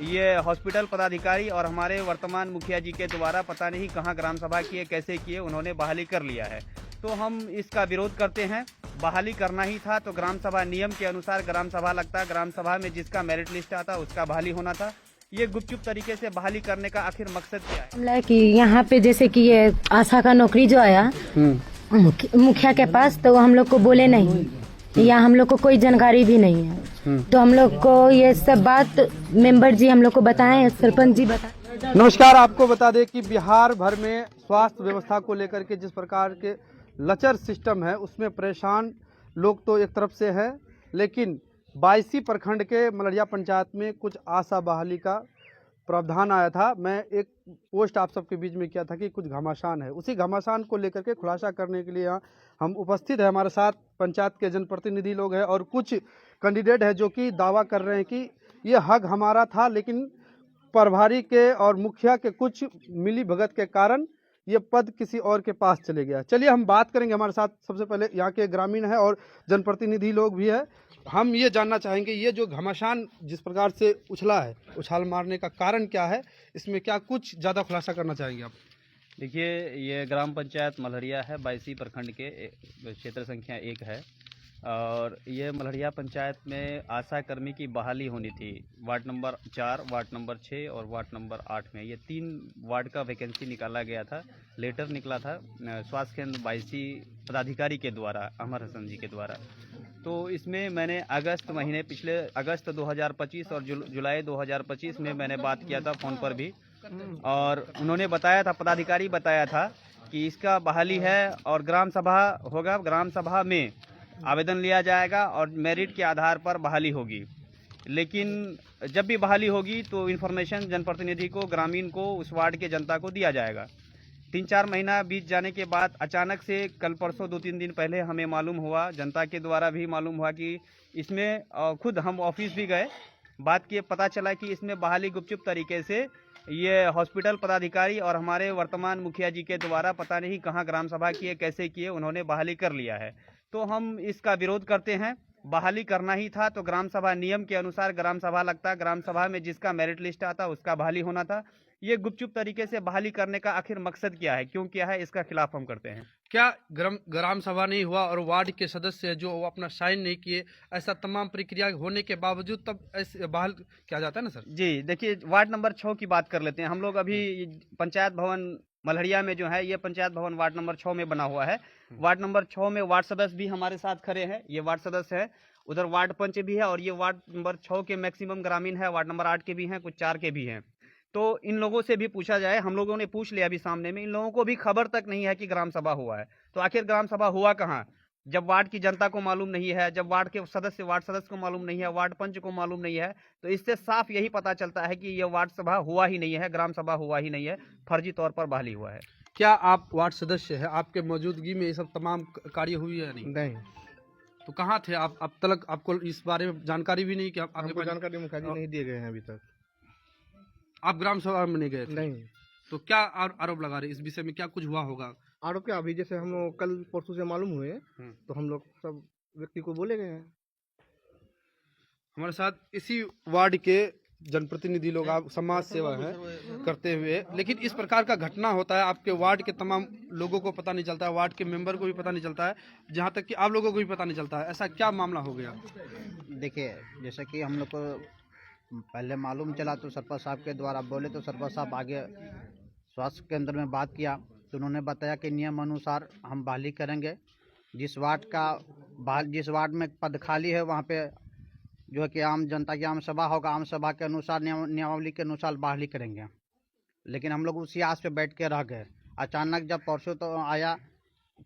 ये हॉस्पिटल पदाधिकारी और हमारे वर्तमान मुखिया जी के द्वारा पता नहीं कहाँ ग्राम सभा किए, कैसे किए, उन्होंने बहाली कर लिया है। तो हम इसका विरोध करते हैं। बहाली करना ही था तो ग्राम सभा नियम के अनुसार ग्राम सभा लगता, ग्राम सभा में जिसका मेरिट लिस्ट आता उसका बहाली होना था। ये गुपचुप तरीके से बहाली करने का आखिर मकसद क्या है? कि यहाँ पे जैसे कि ये आशा का नौकरी जो आया मुखिया के पास, तो हम लोग को बोले नहीं या हम लोग को कोई जानकारी भी नहीं है। तो हम लोग को ये सब बात मेंबर जी हम लोग को बताएं, सरपंच जी बताएं। नमस्कार, आपको बता दें कि बिहार भर में स्वास्थ्य व्यवस्था को लेकर के जिस प्रकार के लचर सिस्टम है उसमें परेशान लोग तो एक तरफ से है, लेकिन 22 प्रखंड के मलरिया पंचायत में कुछ आशा बहाली का प्रावधान आया था। मैं एक पोस्ट आप सबके बीच में किया था कि कुछ घमासान है, उसी घमासान को लेकर के खुलासा करने के लिए यहाँ हम उपस्थित हैं। हमारे साथ पंचायत के जनप्रतिनिधि लोग हैं और कुछ कैंडिडेट हैं जो कि दावा कर रहे हैं कि ये हक हमारा था, लेकिन प्रभारी के और मुखिया के कुछ मिली भगत के कारण ये पद किसी और के पास चले गया। चलिए हम बात करेंगे। हमारे साथ सबसे पहले यहाँ के ग्रामीण है और जनप्रतिनिधि लोग भी है। हम ये जानना चाहेंगे ये जो घमासान जिस प्रकार से उछला है, उछाल मारने का कारण क्या है, इसमें क्या कुछ ज़्यादा खुलासा करना चाहेंगे आप? देखिए, ये ग्राम पंचायत मलहरिया है, 22 प्रखंड के क्षेत्र संख्या 1 है और ये मलहरिया पंचायत में आशा कर्मी की बहाली होनी थी। वार्ड नंबर 4, वार्ड नंबर 6 और वार्ड नंबर 8 में ये 3 वार्ड का वैकेंसी निकाला गया था। लेटर निकला था स्वास्थ्य केंद्र 22 पदाधिकारी के द्वारा, अमर हसन जी के द्वारा। तो इसमें मैंने अगस्त महीने, पिछले अगस्त 2025 और जुलाई 2025 में मैंने बात किया था फ़ोन पर भी, और उन्होंने बताया था, पदाधिकारी बताया था कि इसका बहाली है और ग्राम सभा होगा, ग्राम सभा में आवेदन लिया जाएगा और मेरिट के आधार पर बहाली होगी। लेकिन जब भी बहाली होगी तो इन्फॉर्मेशन जनप्रतिनिधि को, ग्रामीण को, उस वार्ड के जनता को दिया जाएगा। 3-4 महीना बीत जाने के बाद अचानक से कल परसों 2-3 दिन पहले हमें मालूम हुआ, जनता के द्वारा भी मालूम हुआ कि इसमें खुद हम ऑफिस भी गए, बात किए, पता चला कि इसमें बहाली गुपचुप तरीके से ये हॉस्पिटल पदाधिकारी और हमारे वर्तमान मुखिया जी के द्वारा पता नहीं कहाँ ग्राम सभा किए, कैसे किए, उन्होंने बहाली कर लिया है। तो हम इसका विरोध करते हैं। बहाली करना ही था तो ग्राम सभा नियम के अनुसार ग्राम सभा लगता, ग्राम सभा में जिसका मेरिट लिस्ट आता उसका बहाली होना था। ये गुपचुप तरीके से बहाली करने का आखिर मकसद क्या है, क्यों किया है, इसका खिलाफ हम करते हैं। क्या ग्राम सभा नहीं हुआ और वार्ड के सदस्य जो अपना साइन नहीं किए, ऐसा तमाम प्रक्रिया होने के बावजूद तब ऐसे बहाल किया जाता है ना सर? जी देखिए, वार्ड नंबर 6 की बात कर लेते हैं हम लोग। अभी पंचायत भवन मलहरिया में जो है, ये पंचायत भवन वार्ड नंबर 6 में बना हुआ है। वार्ड नंबर 6 में वार्ड सदस्य भी हमारे साथ खड़े हैं, ये वार्ड सदस्य है, उधर वार्ड पंच भी है और ये वार्ड नंबर 6 के मैक्सिमम ग्रामीण है, वार्ड नंबर 8 के भी हैं, कुछ 4 के भी हैं। तो इन लोगों से भी पूछा जाए, हम लोगों ने पूछ लिया अभी सामने में, इन लोगों को भी खबर तक नहीं है कि ग्राम सभा हुआ है। तो आखिर ग्राम सभा हुआ कहाँ, जब वार्ड की जनता को मालूम नहीं है, जब वार्ड सदस्य को मालूम नहीं है, वार्ड पंच को मालूम नहीं है, तो इससे साफ यही पता चलता है कि यह वार्ड सभा हुआ ही नहीं है, ग्राम सभा हुआ ही नहीं है, फर्जी तौर पर बहाली हुआ है। क्या आप वार्ड सदस्य हैं? आपके मौजूदगी में ये सब तमाम कार्य हुई है? नहीं। तो कहाँ थे आप? अब तक आपको इस बारे में जानकारी भी नहीं कि आपको जानकारी मुखिया जी नहीं दिए गए हैं अभी तक। आप ग्राम सभा में नहीं गए थे? नहीं। तो क्या आरोप लगा रहे, इस विषय में क्या कुछ हुआ होगा? आरोप क्या, अभी जैसे हम लोग कल परसों से मालूम हुए तो हम लोग सब व्यक्ति को बोले गए हैं। हमारे साथ इसी वार्ड के जनप्रतिनिधि लोग, आप समाज सेवा है करते हुए, लेकिन इस प्रकार का घटना होता है, आपके वार्ड के तमाम लोगों को पता नहीं चलता है, वार्ड के मेंबर को भी पता नहीं चलता है, जहां तक कि आप लोगों को भी पता नहीं चलता है। ऐसा क्या मामला हो गया? देखिए, जैसे कि हम लोग को पहले मालूम चला तो सरपंच साहब के द्वारा बोले, तो सरपंच साहब आगे स्वास्थ्य केंद्र में बात किया तो उन्होंने बताया कि नियम अनुसार हम बहाली करेंगे। जिस वार्ड में पद खाली है वहाँ पे जो है कि आम जनता की आम सभा होगा, आम सभा के अनुसार नियमावली के अनुसार बहाली करेंगे। लेकिन हम लोग उसी आस पे बैठ के रह गए। अचानक जब परसों तो आया,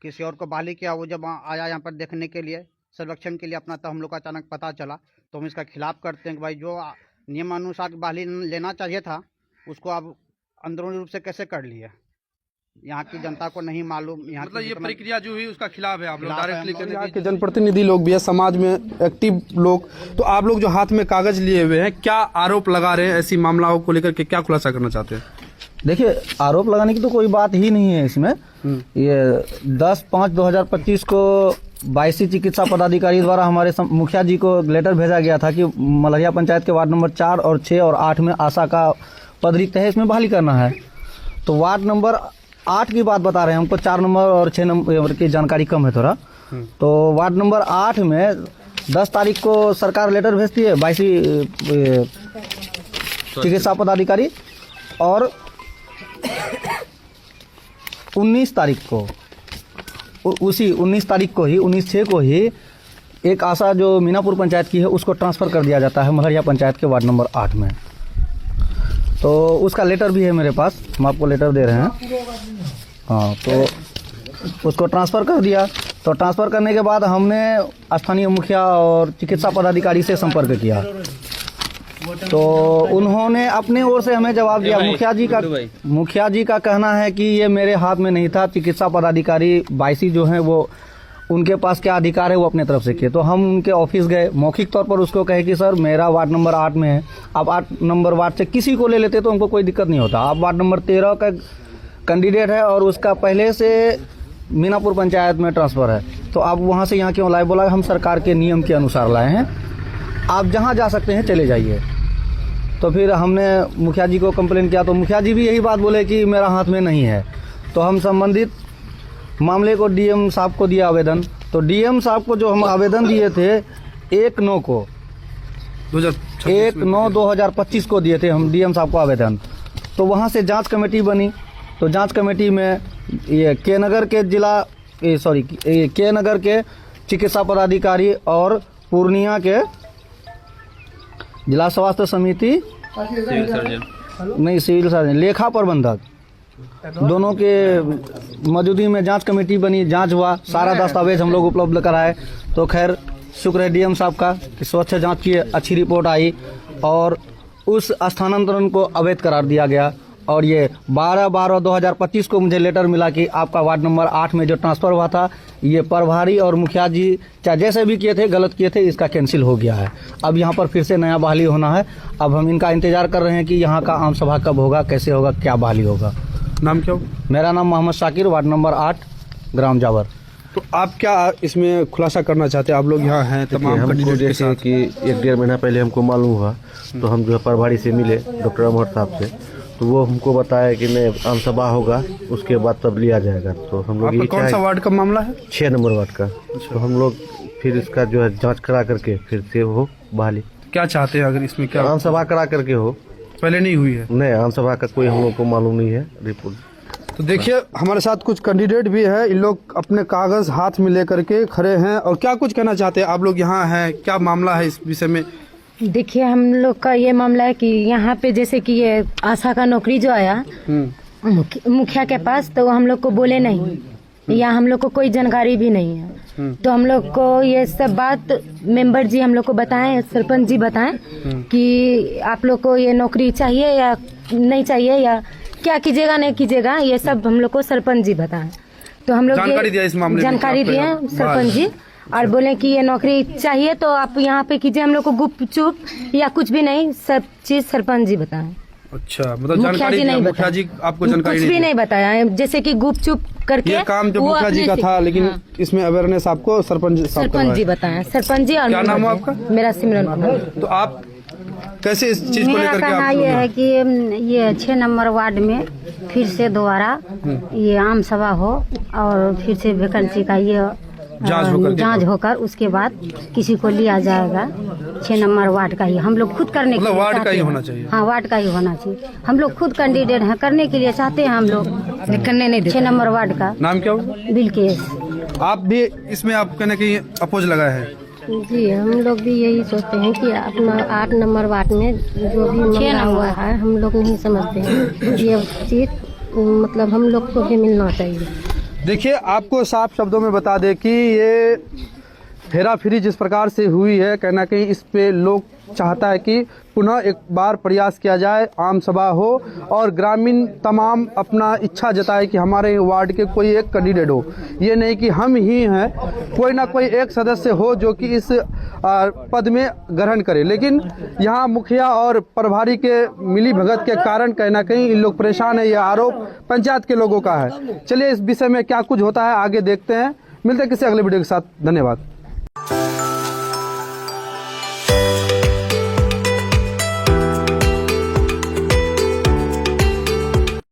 किसी और को बहाली किया, वो जब आया यहाँ पर देखने के लिए, सर्वेक्षण के लिए अपना, तो हम लोग को अचानक पता चला। तो हम इसका खिलाफ करते हैं कि भाई जो नियम अनुसार बहाली लेना चाहिए था उसको आप अंदरूनी रूप से कैसे कर लिए, यहाँ की जनता को नहीं मालूम। यहाँ मतलब ये प्रक्रिया जो हुई उसका खिलाफ है आप लोग डायरेक्टली? यहाँ के जनप्रतिनिधि लोग भी है, समाज में एक्टिव लोग। तो आप लोग जो हाथ में कागज लिए हुए हैं, क्या आरोप लगा रहे हैं ऐसी मामलाओं को लेकर के, क्या खुलासा करना चाहते हैं? देखिए, आरोप लगाने की तो कोई बात ही नहीं है इसमें। ये 10/5/2025 को बाईसी चिकित्सा पदाधिकारी द्वारा हमारे मुखिया जी को लेटर भेजा गया था कि मलहरिया पंचायत के वार्ड नंबर 4 और 6 और 8 में आशा का पद रिक्त है, इसमें बहाली करना है। तो वार्ड नंबर 8 की बात बता रहे हैं, हमको 4 नंबर और 6 नंबर की जानकारी कम है थोड़ा। तो वार्ड नंबर 8 में 10 तारीख को सरकार लेटर भेजती है बाईसी चिकित्सा पदाधिकारी, और 19 तारीख को उसी 19 तारीख को ही 19/6 को ही एक आशा जो मीनापुर पंचायत की है उसको ट्रांसफ़र कर दिया जाता है मलहरिया पंचायत के वार्ड नंबर 8 में। तो उसका लेटर भी है मेरे पास, हम आपको लेटर दे रहे हैं। हाँ, तो उसको ट्रांसफ़र कर दिया। तो ट्रांसफ़र करने के बाद हमने स्थानीय मुखिया और चिकित्सा पदाधिकारी से संपर्क किया, तो उन्होंने अपने ओर से हमें जवाब दिया। मुखिया जी का कहना है कि ये मेरे हाथ में नहीं था, चिकित्सा पदाधिकारी बाईसी जो हैं वो उनके पास क्या अधिकार है वो अपने तरफ से किए। तो हम उनके ऑफिस गए, मौखिक तौर पर उसको कहे कि सर मेरा वार्ड नंबर 8 में है, आप 8 नंबर वार्ड से किसी को ले लेते तो हमको कोई दिक्कत नहीं होता। आप वार्ड नंबर 13 का कैंडिडेट है और उसका पहले से मीनापुर पंचायत में ट्रांसफ़र है, तो आप वहाँ से यहाँ क्यों लाए? बोला हम सरकार के नियम के अनुसार लाए हैं, आप जहाँ जा सकते हैं चले जाइए। तो फिर हमने मुखिया जी को कंप्लेन किया, तो मुखिया जी भी यही बात बोले कि मेरा हाथ में नहीं है। तो हम संबंधित मामले को डीएम साहब को दिया आवेदन। तो डीएम साहब को जो हम आवेदन दिए थे 1/9 को 1/9/2025 को दिए थे हम डीएम साहब को आवेदन। तो वहाँ से जांच कमेटी बनी। तो जांच कमेटी में ये के नगर के चिकित्सा पदाधिकारी और पूर्णिया के जिला स्वास्थ्य समिति सिविल सर्जन लेखा प्रबंधक दोनों के मौजूदगी में जांच कमेटी बनी, जांच हुआ, सारा दस्तावेज हम लोग उपलब्ध कराए। तो खैर शुक्र है डीएम साहब का कि स्वच्छ जांच की अच्छी रिपोर्ट आई और उस स्थानांतरण को अवैध करार दिया गया। और ये 12/12/2025 को मुझे लेटर मिला कि आपका वार्ड नंबर 8 में जो ट्रांसफ़र हुआ था ये प्रभारी और मुखिया जी चाहे जैसे भी किए थे गलत किए थे, इसका कैंसिल हो गया है। अब यहाँ पर फिर से नया बहाली होना है। अब हम इनका इंतज़ार कर रहे हैं कि यहाँ का आम सभा कब होगा, कैसे होगा, क्या बहाली होगा। नाम क्या हो? मेरा नाम मोहम्मद शाकिर, वार्ड नंबर 8, ग्राम जावर। तो आप क्या इसमें खुलासा करना चाहते हैं? आप लोग यहाँ हैं तमाम कैंडिडेट के साथ कि 1-1.5 महीना पहले हमको मालूम हुआ, तो हम जो है प्रभारी से मिले डॉक्टर अमर साहब से, तो वो हमको बताया कि नहीं आम सभा होगा उसके बाद तब लिया जाएगा। तो हम लोग ये कौन सा वार्ड का मामला है? 6 नंबर वार्ड का। तो हम लोग फिर इसका जो है जांच करा करके फिर से हो बहाली। क्या चाहते हैं अगर इसमें? क्या आम सभा करा करके हो? पहले नहीं हुई है? नहीं, आम सभा का कोई हम लोग को मालूम नहीं है रिपोर्ट। तो देखिए हमारे साथ कुछ कैंडिडेट भी है, इन लोग अपने कागज हाथ में लेकर के खड़े हैं और क्या कुछ कहना चाहते हैं? आप लोग यहाँ हैं, क्या मामला है इस विषय में? देखिए हम लोग का ये मामला है कि यहाँ पे जैसे कि ये आशा का नौकरी जो आया मुखिया के पास, तो हम लोग को बोले नहीं या हम लोग को कोई जानकारी भी नहीं है। तो हम लोग को ये सब बात मेंबर जी हम लोग को बताएं, सरपंच जी बताएं कि आप लोग को ये नौकरी चाहिए या नहीं चाहिए या क्या कीजिएगा नहीं कीजिएगा, ये सब हम लोग को सरपंच जी बताएं। तो हम लोग जानकारी दिया इस मामले में जानकारी दिए सरपंच जी और बोले कि ये नौकरी चाहिए तो आप यहाँ पे कीजिए, हम लोग को गुप्त चुप या कुछ भी नहीं, सब चीज सरपंच जी बताएं। अच्छा, मतलब जानकारी नहीं, मुखिया जी आपको जानकारी कुछ भी नहीं बताया, जैसे कि गुप्त चुप करके ये काम जो मुखिया जी का था, लेकिन इसमें अवेयरनेस आपको सरपंच जी बताया। सरपंच जी और क्या नाम है आपका? मेरा सिमरन कुमार। तो आप कैसे इस चीज को लेकर के? कहना ये है कि ये 6 नंबर वार्ड में फिर से दोबारा ये आम सभा हो और फिर से वैकेंसी का ये जांच होकर उसके बाद किसी को लिया जाएगा। 6 नंबर वार्ड का ही हम लोग खुद करने के लिए वार्ड का ही होना चाहिए। हाँ, वार्ड का ही होना चाहिए। हम लोग खुद कैंडिडेट हैं, करने के लिए चाहते हैं हम लोग, करने नहीं 6 नंबर वार्ड का। नाम क्या हो? बिल्किस। आप भी इसमें आप कहने की अपोज लगाए हैं? जी, हम लोग भी यही सोचते हैं कि अपना 8 नंबर वार्ड में जो भी मामला हुआ है हम लोग नहीं समझते हैं, ये चीज मतलब हम लोग को भी मिलना चाहिए। देखिए आपको साफ शब्दों में बता दें कि ये हेराफेरी जिस प्रकार से हुई है, कहना कहीं इस पे लोग चाहता है कि पुनः एक बार प्रयास किया जाए, आम सभा हो और ग्रामीण तमाम अपना इच्छा जताए कि हमारे वार्ड के कोई एक कैंडिडेट हो। ये नहीं कि हम ही हैं, कोई ना कोई एक सदस्य हो जो कि इस पद में ग्रहण करे। लेकिन यहाँ मुखिया और प्रभारी के मिली भगत के कारण कहना कहीं इन लोग परेशान है। यह आरोप पंचायत के लोगों का है। चलिए इस विषय में क्या कुछ होता है आगे देखते हैं। मिलते हैं किसी अगले वीडियो के साथ। धन्यवाद।